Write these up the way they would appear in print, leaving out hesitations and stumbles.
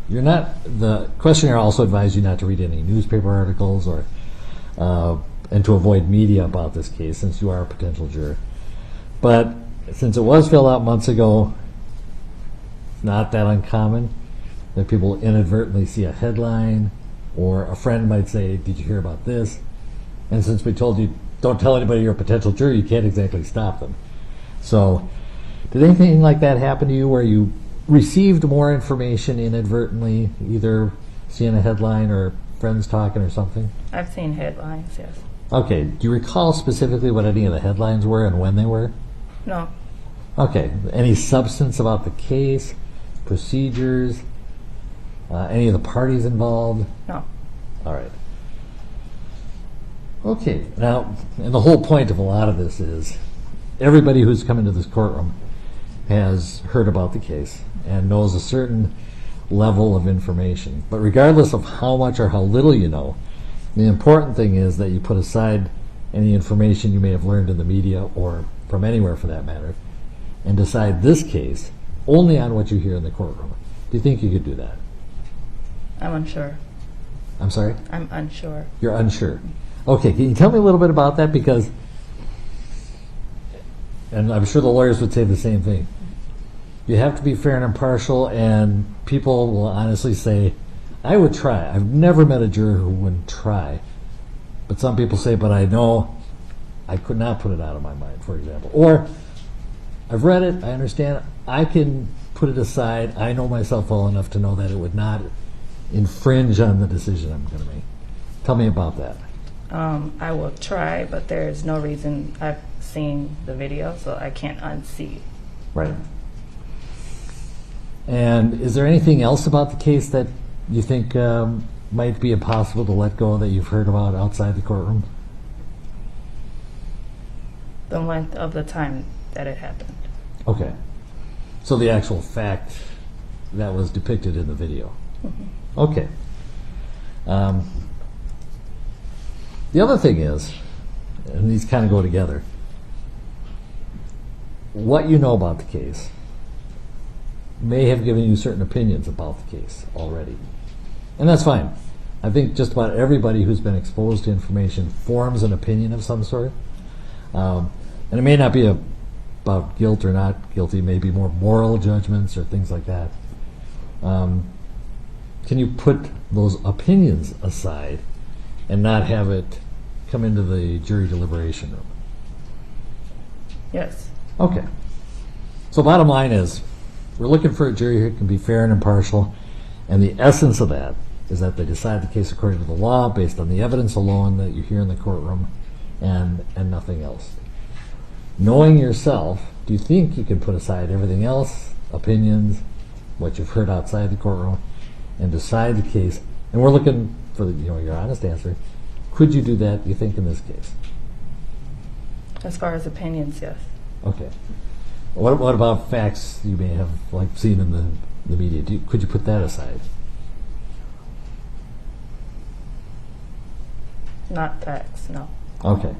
The questionnaire also advised you not to read any newspaper articles or and to avoid media about this case since you are a potential juror. But since it was filled out months ago, it's not that uncommon that people inadvertently see a headline or a friend might say, "Did you hear about this?" And since we told you don't tell anybody you're a potential juror, you can't exactly stop them. So did anything like that happen to you where you received more information inadvertently, either seeing a headline or friends talking or something? I've seen headlines, yes. Okay. Do you recall specifically what any of the headlines were and when they were? No. Okay. Any substance about the case, procedures, any of the parties involved? No. All right. Okay. Now, and the whole point of a lot of this is everybody who's come into this courtroom has heard about the case and knows a certain level of information. But regardless of how much or how little you know, the important thing is that you put aside any information you may have learned in the media or from anywhere for that matter and decide this case only on what you hear in the courtroom. Do you think you could do that? I'm unsure. I'm sorry? I'm unsure. You're unsure. Okay, can you tell me a little bit about that? Because, and I'm sure the lawyers would say the same thing, you have to be fair and impartial, and people will honestly say, I would try. I've never met a juror who wouldn't try. But some people say, but I know I could not put it out of my mind, for example. Or, I've read it, I understand, I can put it aside, I know myself well enough to know that it would not infringe on the decision I'm going to make. Tell me about that. I will try, but there's no reason. I've seen the video, so I can't unsee. Right. And is there anything else about the case that you think might be impossible to let go that you've heard about outside the courtroom? The length of the time that it happened. Okay. So the actual fact that was depicted in the video. Mm-hmm. Okay. The other thing is, and these kind of go together, what you know about the case may have given you certain opinions about the case already. And that's fine. I think just about everybody who's been exposed to information forms an opinion of some sort. And it may not be about guilt or not guilty, maybe more moral judgments or things like that. Can you put those opinions aside and not have it come into the jury deliberation room? Yes. Okay. So bottom line is, we're looking for a jury who can be fair and impartial, and the essence of that is that they decide the case according to the law based on the evidence alone that you hear in the courtroom and nothing else. Knowing yourself, do you think you can put aside everything else, opinions, what you've heard outside the courtroom, and decide the case? And we're looking for your honest answer. Could you do that, you think, in this case? As far as opinions, yes. Okay. What about facts you may have seen in the media? Could you put that aside? Not facts, no. Okay.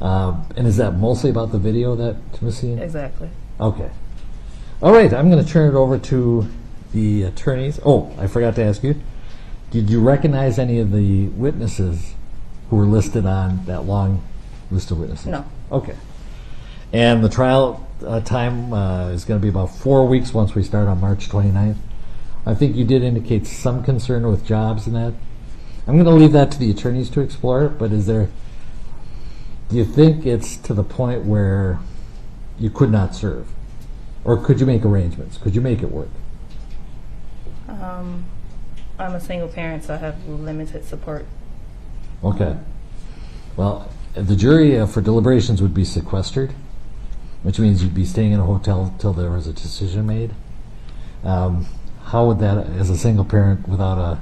And is that mostly about the video that was seen? Exactly. Okay. All right, I'm going to turn it over to the attorneys. Oh, I forgot to ask you. Did you recognize any of the witnesses who were listed on that long list of witnesses? No. Okay. And the trial time is going to be about 4 weeks once we start on March 29th. I think you did indicate some concern with jobs and that. I'm going to leave that to the attorneys to explore, but do you think it's to the point where you could not serve? Or could you make arrangements? Could you make it work? I'm a single parent, so I have limited support. Okay. Well, the jury for deliberations would be sequestered, which means you'd be staying in a hotel till there was a decision made. How would that, as a single parent without a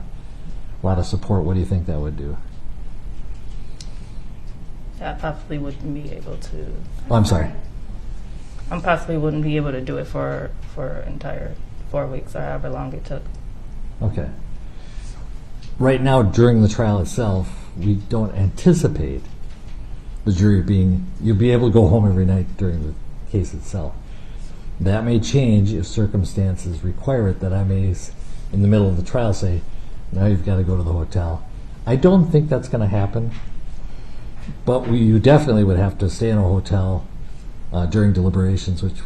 lot of support, what do you think that would do? I possibly wouldn't be able to. Oh, I'm sorry. I possibly wouldn't be able to do it for entire 4 weeks or however long it took. Okay. Right now, during the trial itself, we don't anticipate the jury you'll be able to go home every night during the case itself. That may change if circumstances require it, that I may, in the middle of the trial, say, now you've got to go to the hotel. I don't think that's going to happen, but you definitely would have to stay in a hotel during deliberations, which,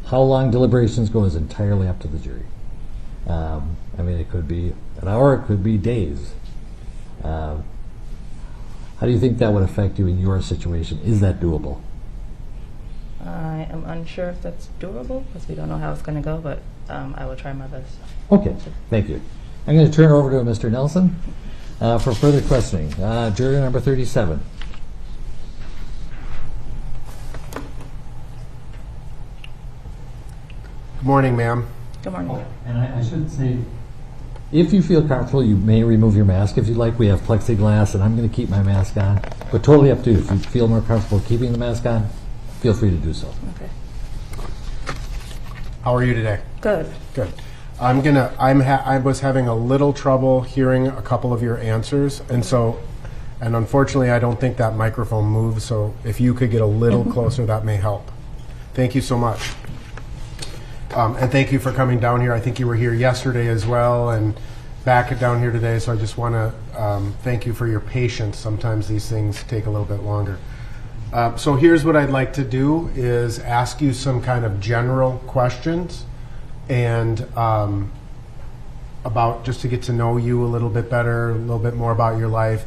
how long deliberations go is entirely up to the jury. I mean, it could be an hour, it could be days. How do you think that would affect you in your situation? Is that doable? I am unsure if that's doable because we don't know how it's going to go, but I will try my best. Okay, thank you. I'm going to turn it over to Mr. Nelson for further questioning. Juror number 37. Good morning, ma'am. Good morning. And I should say, if you feel comfortable, you may remove your mask if you'd like. We have plexiglass, and I'm going to keep my mask on. But totally up to you. If you feel more comfortable keeping the mask on, feel free to do so. Okay. How are you today? Good. Good. I was having a little trouble hearing a couple of your answers, and unfortunately, I don't think that microphone moves. So if you could get a little closer, that may help. Thank you so much. And thank you for coming down here. I think you were here yesterday as well and back down here today. So I just want to thank you for your patience. Sometimes these things take a little bit longer. So here's what I'd like to do is ask you some kind of general questions and about just to get to know you a little bit better, a little bit more about your life.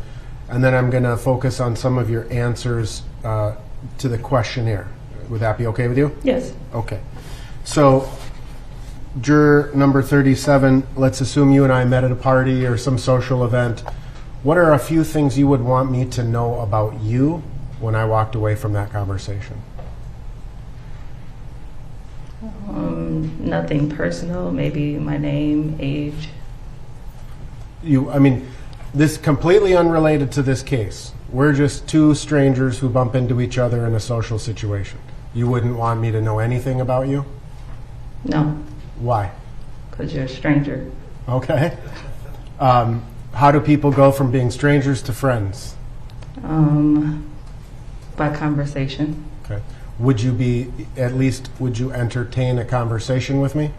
And then I'm going to focus on some of your answers to the questionnaire. Would that be okay with you? Yes. Okay. So, juror number 37, let's assume you and I met at a party or some social event. What are a few things you would want me to know about you when I walked away from that conversation? Nothing personal, maybe my name, age. This completely unrelated to this case. We're just two strangers who bump into each other in a social situation. You wouldn't want me to know anything about you? No. Why? Because you're a stranger. Okay. How do people go from being strangers to friends? By conversation. Okay. Would you entertain a conversation with me?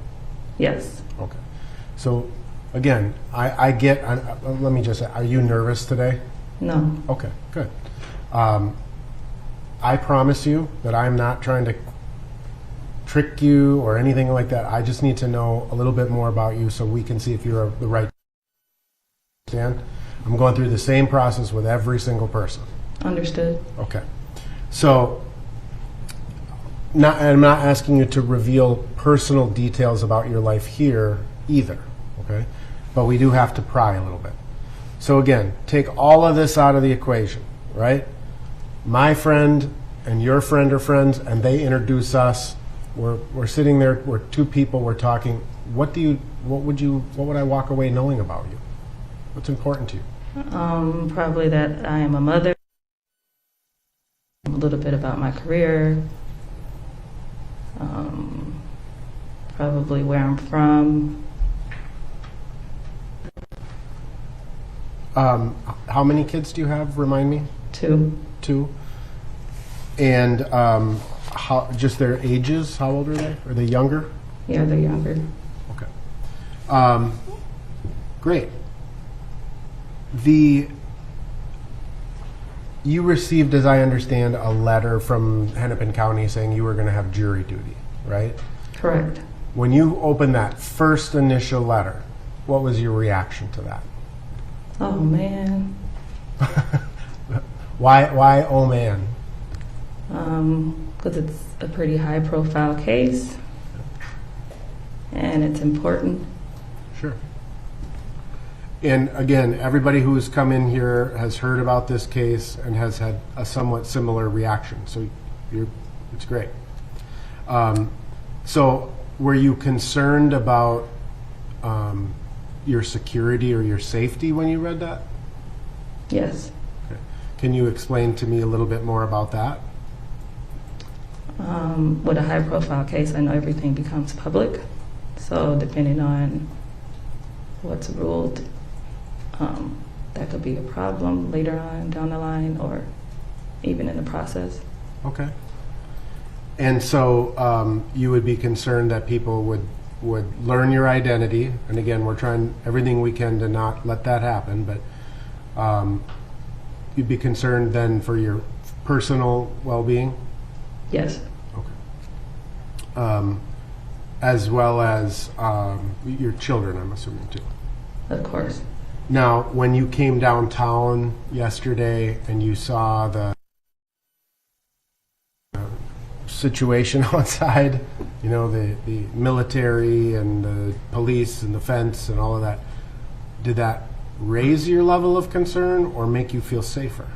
Yes. Okay. So, again, I get, let me just say, are you nervous today? No. Okay, good. I promise you that I'm not trying to trick you or anything like that. I just need to know a little bit more about you so we can see if you're the right. Understand? I'm going through the same process with every single person. Understood. Okay. So, I'm not asking you to reveal personal details about your life here either, okay? But we do have to pry a little bit. So again, take all of this out of the equation, right? My friend and your friend are friends, and they introduce us. We're sitting there. We're two people. We're talking. What would I walk away knowing about you? What's important to you? Probably that I am a mother. A little bit about my career. Probably where I'm from. How many kids do you have? Remind me. 2. 2. And just their ages? How old are they? Are they younger? Yeah, they're younger. Okay. Great. You received, as I understand, a letter from Hennepin County saying you were going to have jury duty, right? Correct. When you opened that first initial letter, what was your reaction to that? Oh, man. Why oh, man? Because it's a pretty high-profile case, and it's important. Sure. And again, everybody who has come in here has heard about this case and has had a somewhat similar reaction. So it's great. So were you concerned about your security or your safety when you read that? Yes. Okay. Can you explain to me a little bit more about that? With a high-profile case, I know everything becomes public. So depending on what's ruled, that could be a problem later on down the line or even in the process. Okay. And so you would be concerned that people would learn your identity. And again, we're trying everything we can to not let that happen. But you'd be concerned then for your personal well-being? Yes. Okay. As well as your children, I'm assuming, too. Of course. Now, when you came downtown yesterday and you saw the situation outside, you know, the military and the police and the fence and all of that, did that raise your level of concern or make you feel safer?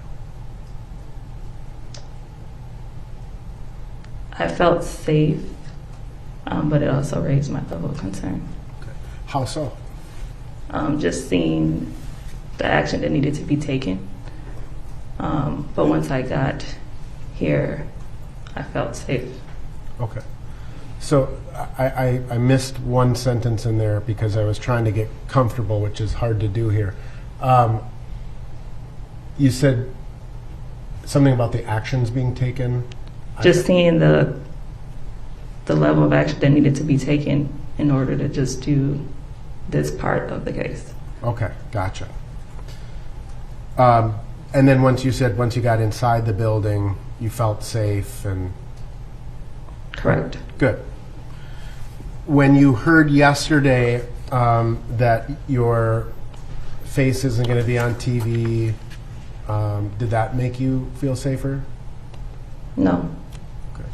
I felt safe, but it also raised my level of concern. Okay. How so? Just seeing the action that needed to be taken. But once I got here, I felt safe. Okay. So I missed one sentence in there because I was trying to get comfortable, which is hard to do here. You said something about the actions being taken. Just seeing the level of action that needed to be taken in order to just do this part of the case. Okay, gotcha. And then once you got inside the building, you felt safe and... Correct. Good. When you heard yesterday that your face isn't going to be on TV, did that make you feel safer? No. Okay.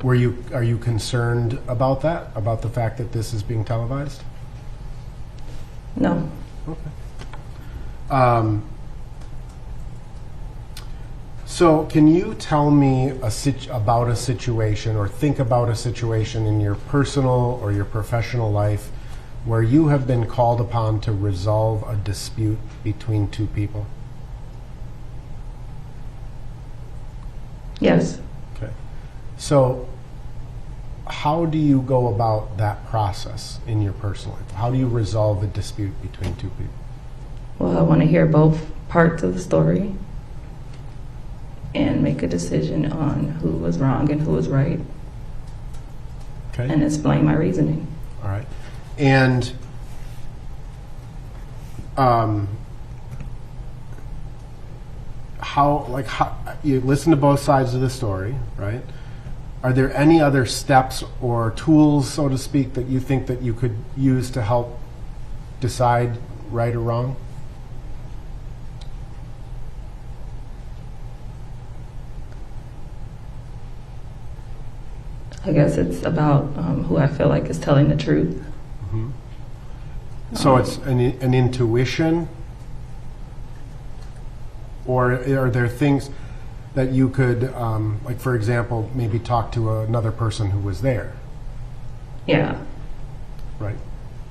Are you concerned about that? About the fact that this is being televised? No. Okay. So can you tell me about a situation or think about a situation in your personal or your professional life where you have been called upon to resolve a dispute between two people? Yes. Okay. So how do you go about that process in your personal life? How do you resolve a dispute between two people? Well, I want to hear both parts of the story and make a decision on who was wrong and who was right. Okay. And explain my reasoning. All right. And how you listen to both sides of the story, right? Are there any other steps or tools, so to speak, that you think that you could use to help decide right or wrong? I guess it's about who I feel like is telling the truth. Mm-hmm. So it's an intuition? Or are there things that you could, like for example, maybe talk to another person who was there? Yeah. Right.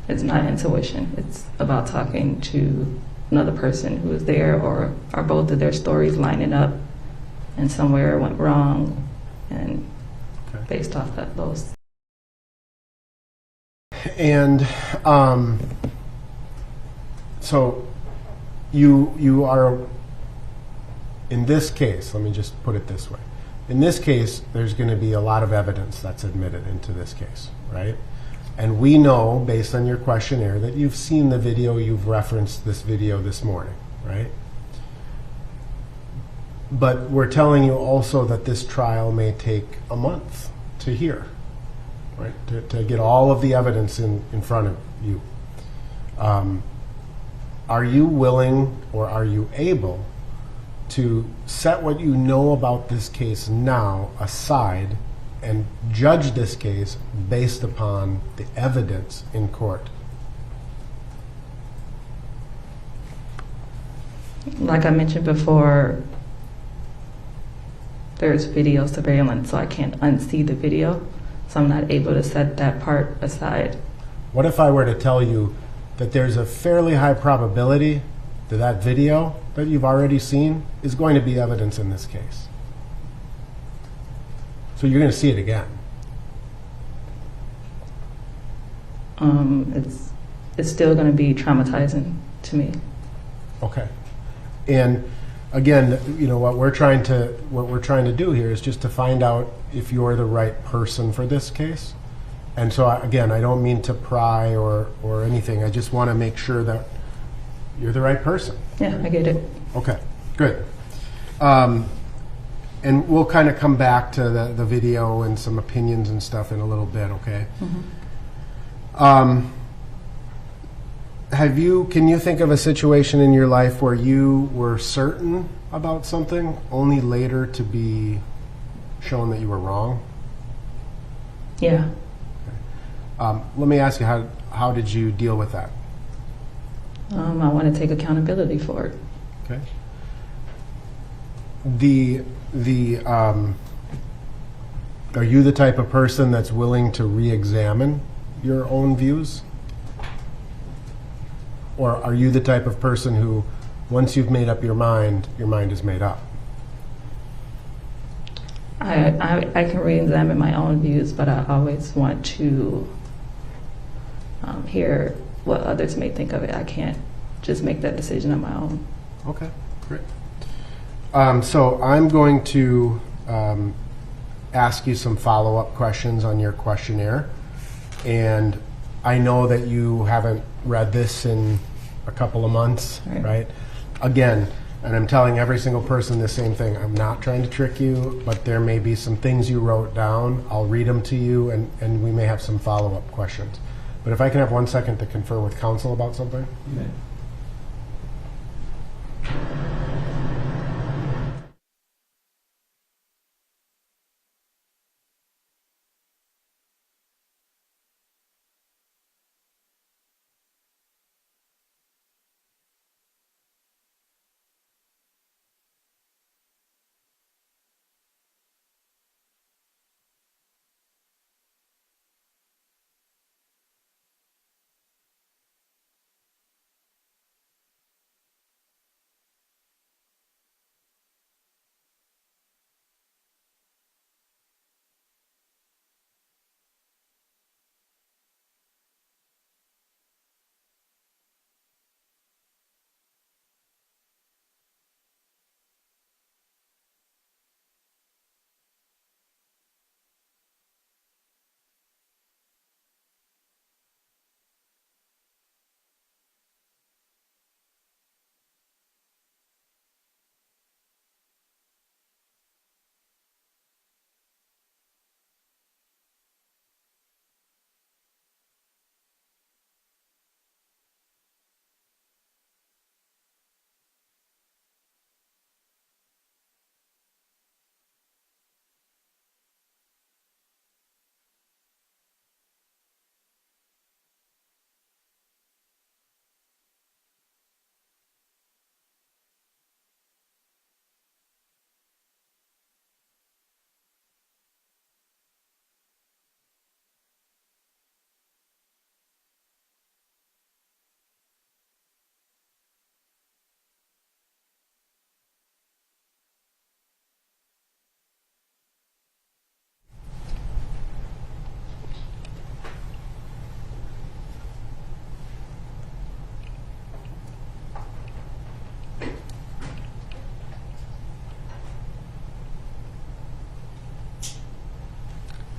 It's not intuition. It's about talking to another person who is there, or are both of their stories lining up and somewhere went wrong, and based off that, those. And so you are, in this case, let me just put it this way. In this case, there's going to be a lot of evidence that's admitted into this case, right? And we know, based on your questionnaire, that you've seen the video, you've referenced this video this morning, right? But we're telling you also that this trial may take a month to hear, right? To get all of the evidence in front of you. Are you willing or are you able to set what you know about this case now aside and judge this case based upon the evidence in court? Like I mentioned before, there's video surveillance, so I can't unsee the video, so I'm not able to set that part aside. What if I were to tell you that there's a fairly high probability that that video that you've already seen is going to be evidence in this case? So you're going to see it again. It's still going to be traumatizing to me. Okay. And again, you know, what we're trying to do here is just to find out if you're the right person for this case. And so, again, I don't mean to pry or anything. I just want to make sure that you're the right person. Yeah, I get it. Okay, good. And we'll kind of come back to the video and some opinions and stuff in a little bit, okay? Can you think of a situation in your life where you were certain about something, only later to be shown that you were wrong? Yeah. Let me ask you, how did you deal with that? I want to take accountability for it. Okay. Are you the type of person that's willing to re-examine your own views? Or are you the type of person who, once you've made up your mind is made up? I can re-examine my own views, but I always want to hear what others may think of it. I can't just make that decision on my own. Okay, great. So I'm going to ask you some follow-up questions on your questionnaire. And I know that you haven't read this in a couple of months, right? Again, and I'm telling every single person the same thing. I'm not trying to trick you, but there may be some things you wrote down. I'll read them to you, and we may have some follow-up questions. But if I can have 1 second to confer with counsel about something. Okay.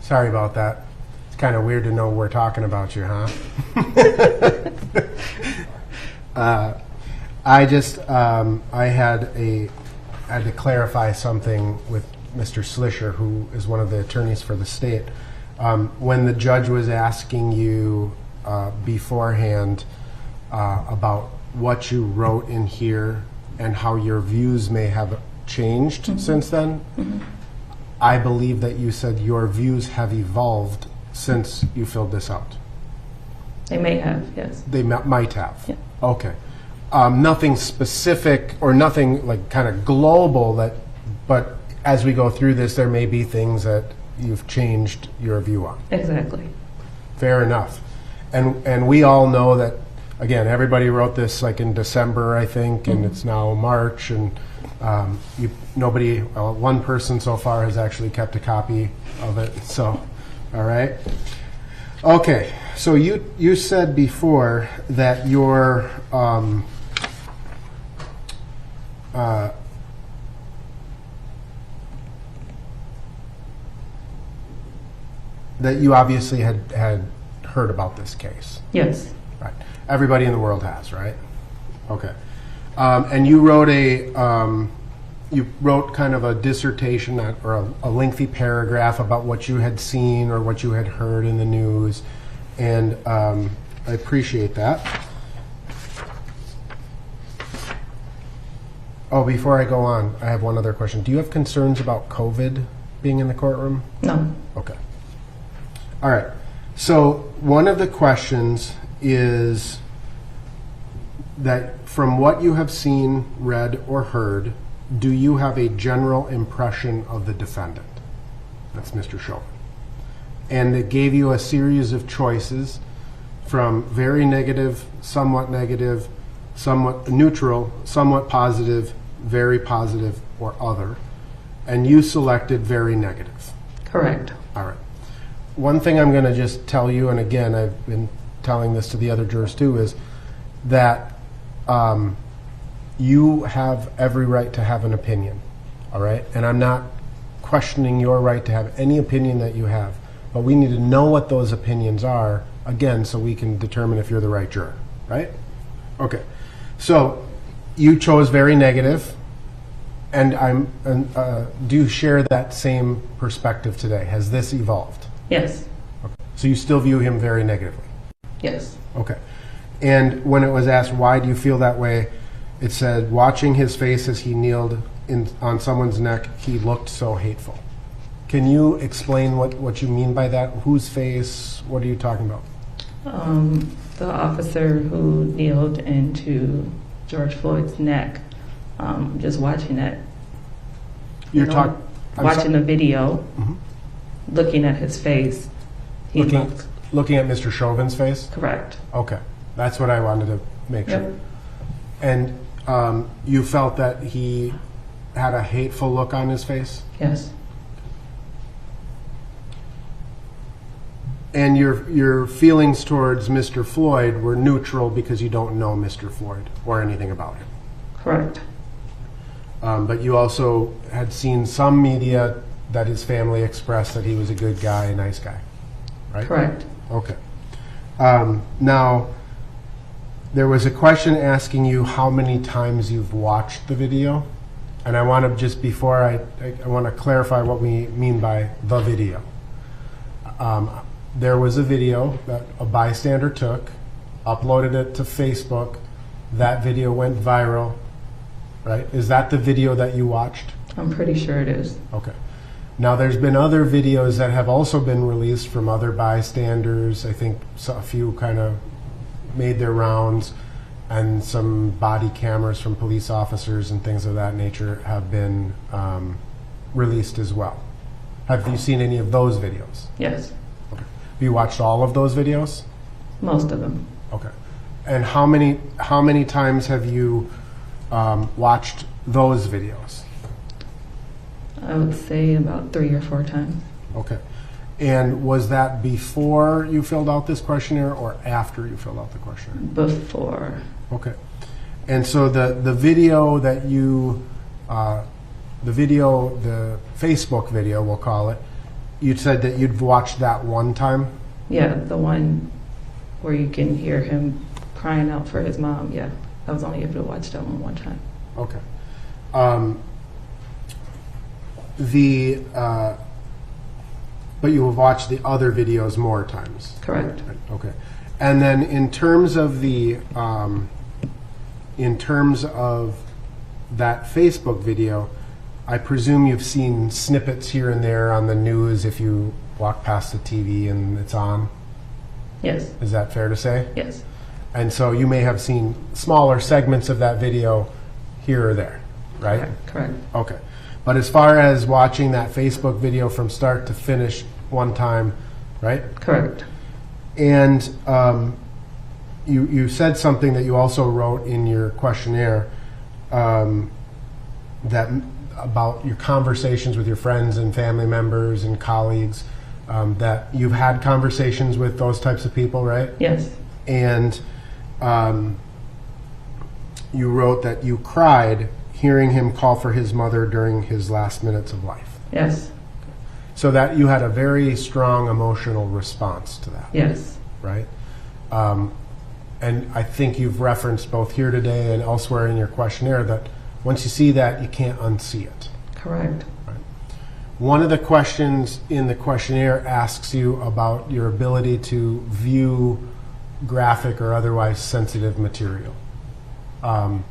Sorry about that. It's kind of weird to know we're talking about you, huh? I had to clarify something with Mr. Slisher, who is one of the attorneys for the state. When the judge was asking you beforehand about what you wrote in here and how your views may have changed since then, I believe that you said your views have evolved since you filled this out. They may have, yes. They might have. Yeah. Okay. Nothing specific or nothing like kind of global, but as we go through this, there may be things that you've changed your view on. Exactly. Fair enough. And we all know that, again, everybody wrote this like in December, I think, and it's now March, and one person so far has actually kept a copy of it. So, all right. Okay. So you said before that your that you obviously had heard about this case. Yes. Right. Everybody in the world has, right? Okay. And you wrote kind of a dissertation or a lengthy paragraph about what you had seen or what you had heard in the news, and I appreciate that. Oh, before I go on, I have one other question. Do you have concerns about COVID being in the courtroom? No. Okay. All right. So one of the questions is that from what you have seen, read, or heard, do you have a general impression of the defendant? That's Mr. Chauvin. And it gave you a series of choices from very negative, somewhat neutral, somewhat positive, very positive, or other. And you selected very negative. Correct. All right. One thing I'm going to just tell you, and again, I've been telling this to the other jurors too, is that you have every right to have an opinion, all right? And I'm not questioning your right to have any opinion that you have, but we need to know what those opinions are, again, so we can determine if you're the right juror, right? Okay. So you chose very negative, and do you share that same perspective today? Has this evolved? Yes. Okay. So you still view him very negatively? Yes. Okay. And when it was asked, why do you feel that way, it said, watching his face as he kneeled on someone's neck, he looked so hateful. Can you explain what you mean by that? Whose face? What are you talking about? The officer who kneeled into George Floyd's neck, just watching that. Watching the video, looking at his face. Looking at Mr. Chauvin's face? Correct. Okay. That's what I wanted to make sure. Yep. And you felt that he had a hateful look on his face? Yes. And your feelings towards Mr. Floyd were neutral because you don't know Mr. Floyd or anything about him? Correct. But you also had seen some media that his family expressed that he was a good guy, a nice guy, right? Correct. Okay. Now, there was a question asking you how many times you've watched the video. And I want to just, before I want to clarify what we mean by the video. There was a video that a bystander took, uploaded it to Facebook. That video went viral, right? Is that the video that you watched? I'm pretty sure it is. Okay. Now, there's been other videos that have also been released from other bystanders. I think a few kind of made their rounds, and some body cameras from police officers and things of that nature have been released as well. Have you seen any of those videos? Yes. Okay. Have you watched all of those videos? Most of them. Okay. And how many times have you watched those videos? I would say about 3 or 4 times. Okay. And was that before you filled out this questionnaire or after you filled out the questionnaire? Before. Okay. And so the video that you, the Facebook video, we'll call it, you said that you'd watched that one time? Yeah, the one where you can hear him crying out for his mom. Yeah, I was only able to watch that one time. Okay. But you have watched the other videos more times. Correct. Okay. And then in terms of that Facebook video, I presume you've seen snippets here and there on the news if you walk past the TV and it's on? Yes. Is that fair to say? Yes. And so you may have seen smaller segments of that video here or there, right? Correct. Okay. But as far as watching that Facebook video from start to finish one time, right? Correct. And you said something that you also wrote in your questionnaire that about your conversations with your friends and family members and colleagues, that you've had conversations with those types of people, right? Yes. And you wrote that you cried hearing him call for his mother during his last minutes of life. Yes. So that you had a very strong emotional response to that, Yes. right? And I think you've referenced both here today and elsewhere in your questionnaire that once you see that, you can't unsee it. Correct. One of the questions in the questionnaire asks you about your ability to view graphic or otherwise sensitive material. Are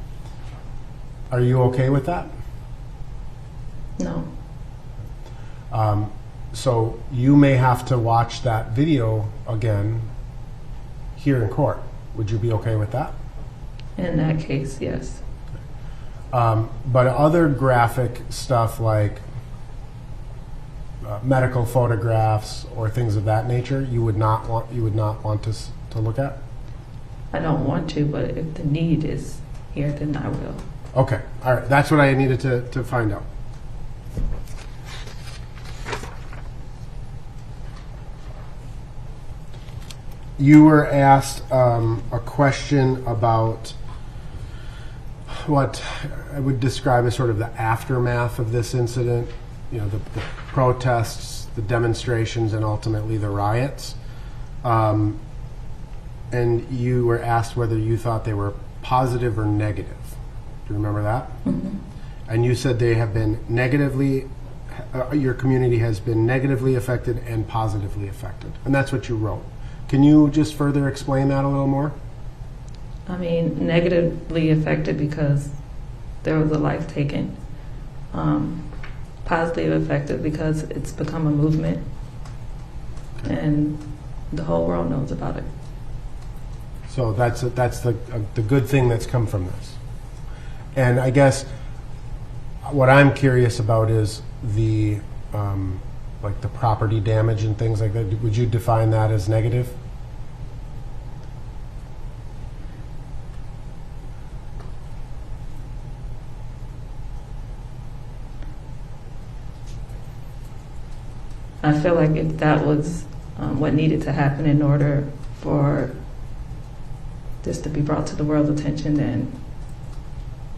you okay with that? No. So you may have to watch that video again here in court. Would you be okay with that? In that case, yes. But other graphic stuff like medical photographs or things of that nature, you would not want to look at? I don't want to, but if the need is here, then I will. Okay, all right. That's what I needed to find out. You were asked a question about what I would describe as sort of the aftermath of this incident, you know, the protests, the demonstrations, and ultimately the riots. And you were asked whether you thought they were positive or negative. Do you remember that? Mm-hmm. And you said they have been negatively, your community has been negatively affected and positively affected. And that's what you wrote. Can you just further explain that a little more? I mean, negatively affected because there was a life taken. Positively affected because it's become a movement, and the whole world knows about it. So that's the good thing that's come from this. And I guess what I'm curious about is the like the property damage and things like that. Would you define that as negative? I feel like if that was what needed to happen in order for this to be brought to the world's attention, then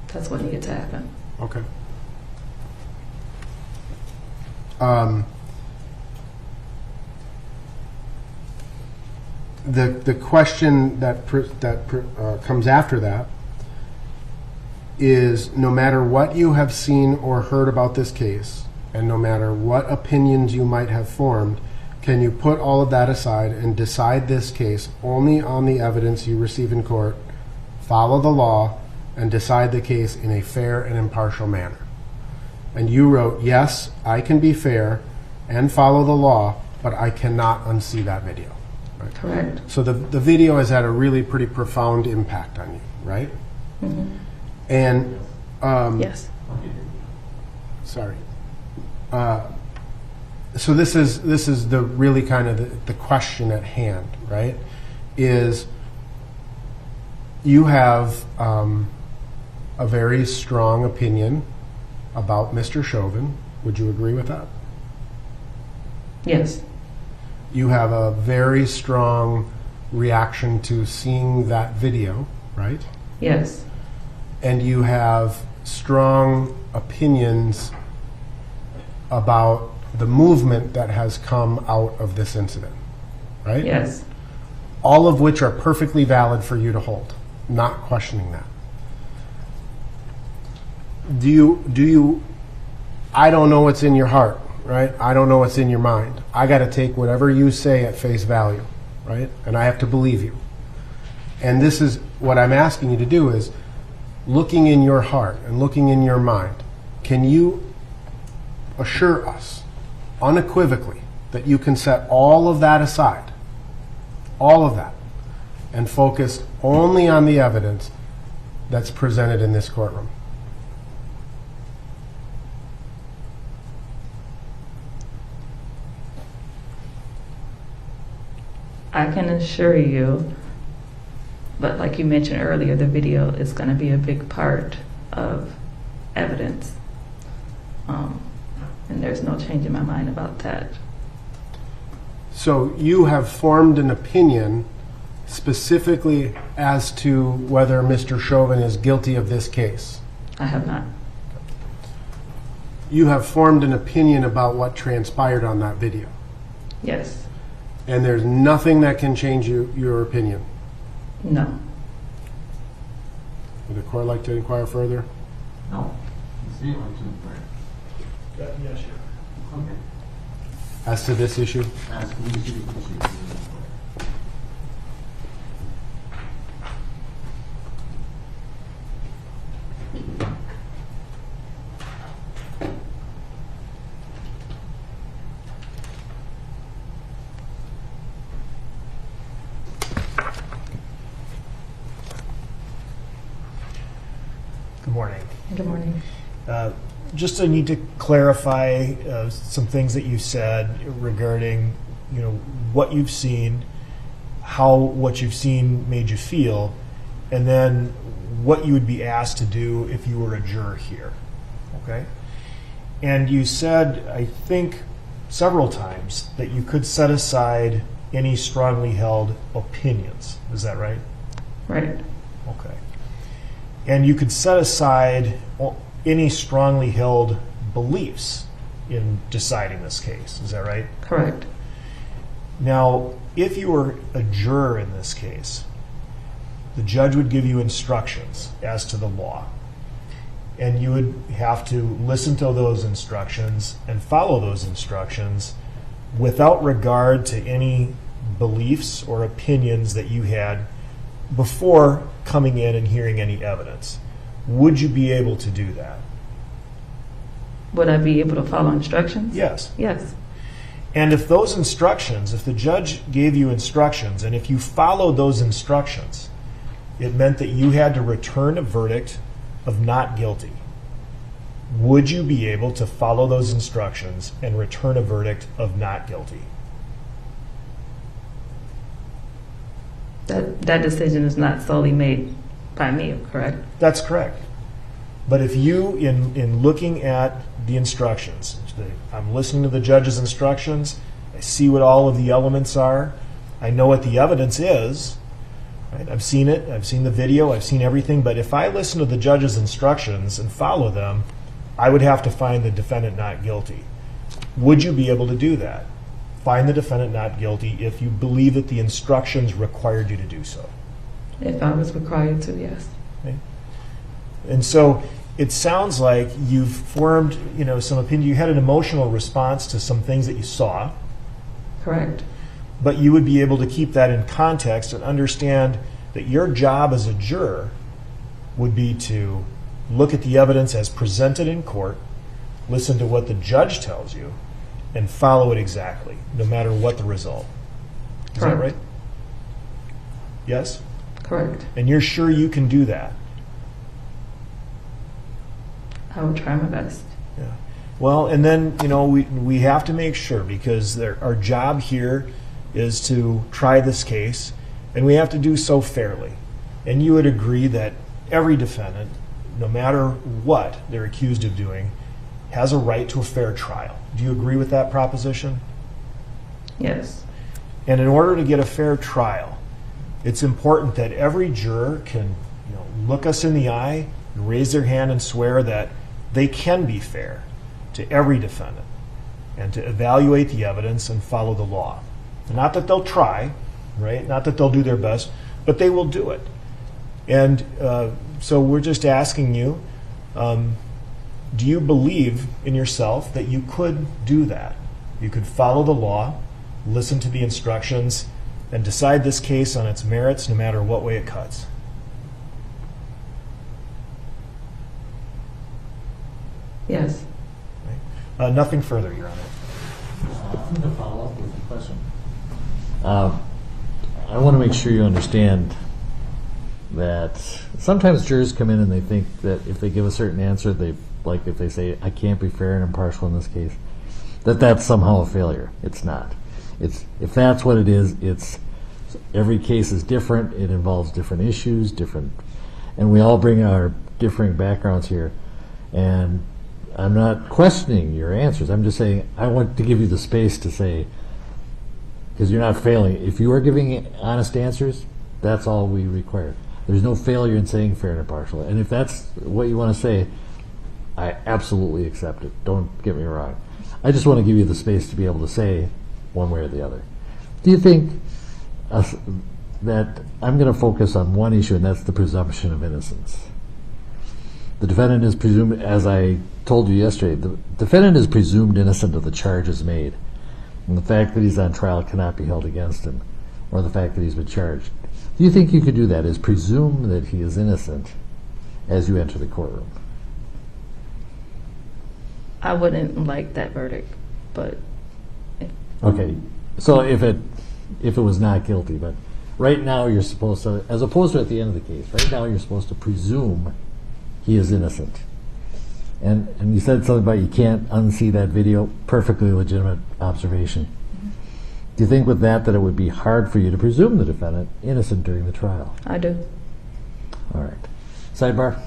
that's what needed to happen. Okay. The question that comes after that is, no matter what you have seen or heard about this case, and no matter what opinions you might have formed, can you put all of that aside and decide this case only on the evidence you receive in court, follow the law, and decide the case in a fair and impartial manner? And you wrote, yes, I can be fair and follow the law, but I cannot unsee that video. Right? Correct. So the video has had a really pretty profound impact on you, right? Mm-hmm. And Yes. sorry. So this is the really kind of the question at hand, right? Is you have a very strong opinion about Mr. Chauvin. Would you agree with that? Yes. You have a very strong reaction to seeing that video, right? Yes. And you have strong opinions about the movement that has come out of this incident, right? Yes. All of which are perfectly valid for you to hold. Not questioning that. Do you, I don't know what's in your heart, right? I don't know what's in your mind. I got to take whatever you say at face value, right? And I have to believe you. And this is what I'm asking you to do is, looking in your heart and looking in your mind, can you assure us unequivocally that you can set all of that aside, all of that, and focus only on the evidence that's presented in this courtroom? I can assure you, but like you mentioned earlier, the video is going to be a big part of evidence. And there's no change in my mind about that. So you have formed an opinion specifically as to whether Mr. Chauvin is guilty of this case? I have not. you have formed an opinion about what transpired on that video. Yes. And there's nothing that can change your opinion. No. Would the court like to inquire further? No. The state like to inquire. Yes, sir. Okay. As to this issue? Ask me to proceed. Good morning. Good morning. Just I need to clarify some things that you said regarding, what you've seen, how what you've seen made you feel, and then what you would be asked to do if you were a juror here. Okay? And you said, I think, several times that you could set aside any strongly held opinions. Is that right? Right. Okay. And you could set aside any strongly held beliefs in deciding this case. Is that right? Correct. Now, if you were a juror in this case, the judge would give you instructions as to the law. And you would have to listen to those instructions and follow those instructions without regard to any beliefs or opinions that you had before coming in and hearing any evidence. Would you be able to do that? Would I be able to follow instructions? Yes. Yes. And if those instructions, if the judge gave you instructions, and if you followed those instructions, it meant that you had to return a verdict of not guilty. Would you be able to follow those instructions and return a verdict of not guilty? That decision is not solely made by me, correct? That's correct. But if you, in looking at the instructions, I'm listening to the judge's instructions, I see what all of the elements are, I know what the evidence is, right? I've seen it, I've seen the video, I've seen everything, but if I listen to the judge's instructions and follow them, I would have to find the defendant not guilty. Would you be able to do that? Find the defendant not guilty if you believe that the instructions required you to do so. If I was required to, yes. Okay. And so it sounds like you've formed, some opinion. You had an emotional response to some things that you saw, Correct. but you would be able to keep that in context and understand that your job as a juror would be to look at the evidence as presented in court, listen to what the judge tells you, and follow it exactly, no matter what the result. Is that Correct. right? Yes? Correct. And you're sure you can do that? I will try my best. Yeah. Well, and then, we have to make sure, because our job here is to try this case, and we have to do so fairly. And you would agree that every defendant, no matter what they're accused of doing, has a right to a fair trial. Do you agree with that proposition? Yes. And in order to get a fair trial, it's important that every juror can look us in the eye and raise their hand and swear that they can be fair to every defendant and to evaluate the evidence and follow the law. Not that they'll try, right? Not that they'll do their best, but they will do it. And so we're just asking you, do you believe in yourself that you could do that? You could follow the law, listen to the instructions, and decide this case on its merits no matter what way it cuts? Yes. Nothing further, Your Honor. I'm going to follow up with a question. I want to make sure you understand that sometimes jurors come in and they think that if they give a certain answer, if they say, I can't be fair and impartial in this case, that's somehow a failure. It's not. If that's what it is, every case is different. It involves different issues, and we all bring our differing backgrounds here. And I'm not questioning your answers. I'm just saying I want to give you the space to say, because you're not failing. If you are giving honest answers, that's all we require. There's no failure in saying fair and impartial. And if that's what you want to say, I absolutely accept it. Don't get me wrong. I just want to give you the space to be able to say one way or the other. Do you think that I'm going to focus on one issue, and that's the presumption of innocence? The defendant is presumed, as I told you yesterday, the defendant is presumed innocent of the charges made. And the fact that he's on trial cannot be held against him, or the fact that he's been charged. Do you think you could do that, is presume that he is innocent as you enter the courtroom? I wouldn't like that verdict, but Okay, so if it was not guilty, but right now you're supposed to, as opposed to at the end of the case, right now you're supposed to presume he is innocent. And you said something about you can't unsee that video. Perfectly legitimate observation. Do you think with that it would be hard for you to presume the defendant innocent during the trial? I do. All right. Sidebar.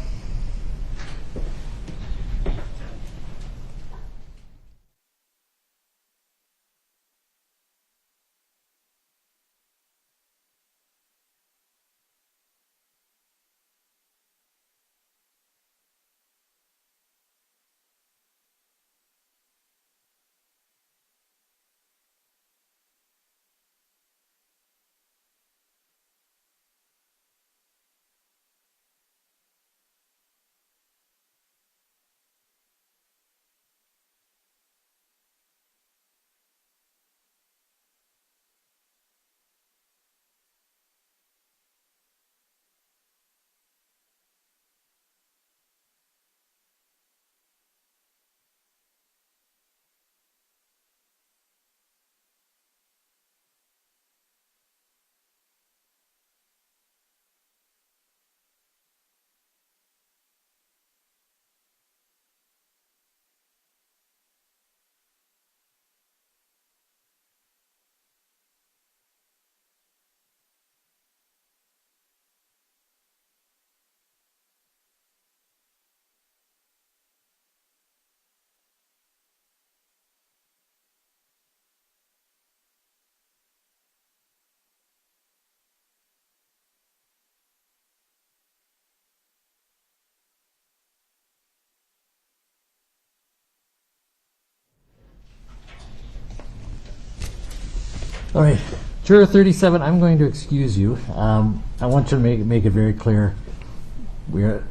All right, Juror 37, I'm going to excuse you. I want you to make it very clear.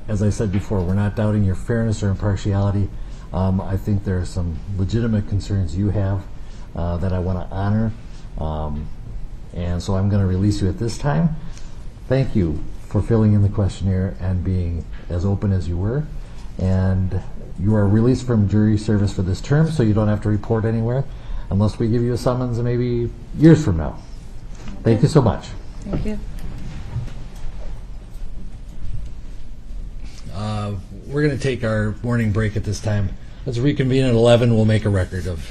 As I said before, we're not doubting your fairness or impartiality. I think there are some legitimate concerns you have that I want to honor. And so I'm going to release you at this time. Thank you for filling in the questionnaire and being as open as you were. And you are released from jury service for this term, so you don't have to report anywhere unless we give you a summons maybe years from now. Thank you so much. Thank you. We're going to take our morning break at this time. Let's reconvene at 11. We'll make a record of